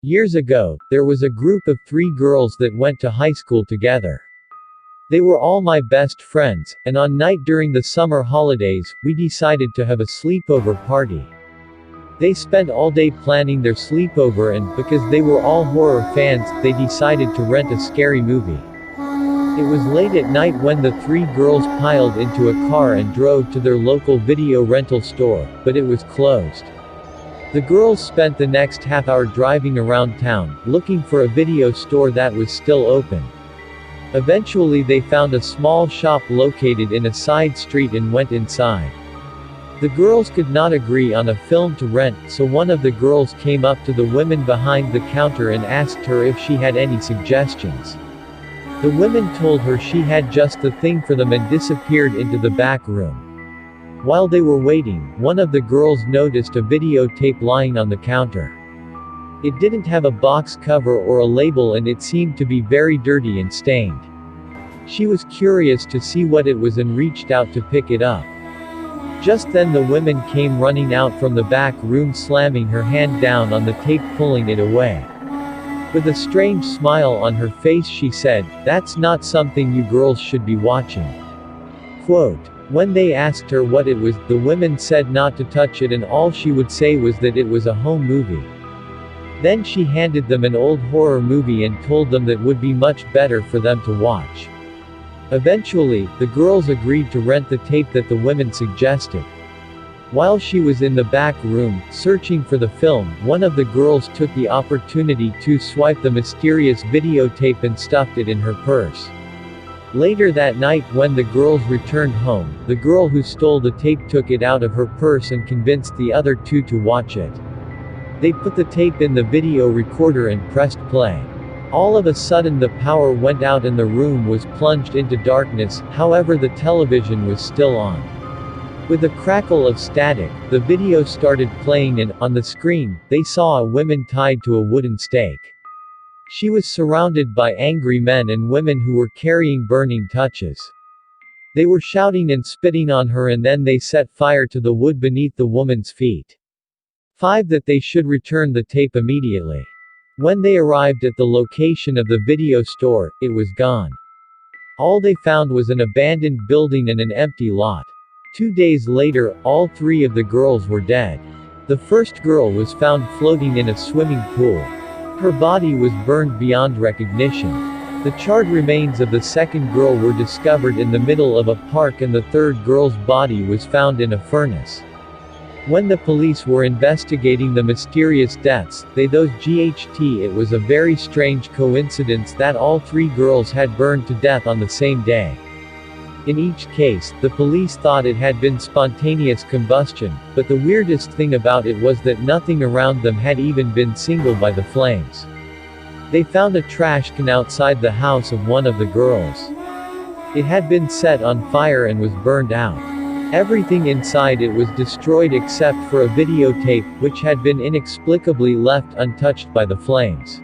Years ago, there was a group of 3 girls that went to high school together. They were all my best friends, and on night during the summer holidays, we decided to have a sleepover party. They spent all day planning their sleepover and, because they were all horror fans, they decided to rent a scary movie. It was late at night when the 3 girls piled into a car and drove to their local video rental store, but it was closed. The girls spent the next half hour driving around town, looking for a video store that was still open. Eventually they found a small shop located in a side street and went inside. The girls could not agree on a film to rent, so one of the girls came up to the women behind the counter and asked her if she had any suggestions. The women told her she had just the thing for them and disappeared into the back room. While they were waiting, one of the girls noticed a videotape lying on the counter. It didn't have a box cover or a label and it seemed to be very dirty and stained. She was curious to see what it was and reached out to pick it up. Just then the woman came running out from the back room, slamming her hand down on the tape, pulling it away. With a strange smile on her face she said, "That's not something you girls should be watching." Quote, when they asked her what it was, the women said not to touch it and all she would say was that it was a home movie. Then she handed them an old horror movie and told them that would be much better for them to watch. Eventually, the girls agreed to rent the tape that the women suggested. While she was in the back room, searching for the film, one of the girls took the opportunity to swipe the mysterious videotape and stuffed it in her purse. Later that night, when the girls returned home, the girl who stole the tape took it out of her purse and convinced the other 2 to watch it. They put the tape in the video recorder and pressed play. All of a sudden the power went out and the room was plunged into darkness, however the television was still on. With a crackle of static, the video started playing and, on the screen, they saw a woman tied to a wooden stake. She was surrounded by angry men and women who were carrying burning touches. They were shouting and spitting on her and then they set fire to the wood beneath the woman's feet. 5 that they should return the tape immediately. When they arrived at the location of the video store, it was gone. All they found was an abandoned building and an empty lot. 2 days later, all 3 of the girls were dead. The first girl was found floating in a swimming pool. Her body was burned beyond recognition. The charred remains of the second girl were discovered in the middle of a park and the third girl's body was found in a furnace. When the police were investigating the mysterious deaths, they thought it was a very strange coincidence that all 3 girls had burned to death on the same day. In each case, the police thought it had been spontaneous combustion, but the weirdest thing about it was that nothing around them had even been singled by the flames. They found a trash can outside the house of one of the girls. It had been set on fire and was burned out. Everything inside it was destroyed except for a videotape, which had been inexplicably left untouched by the flames.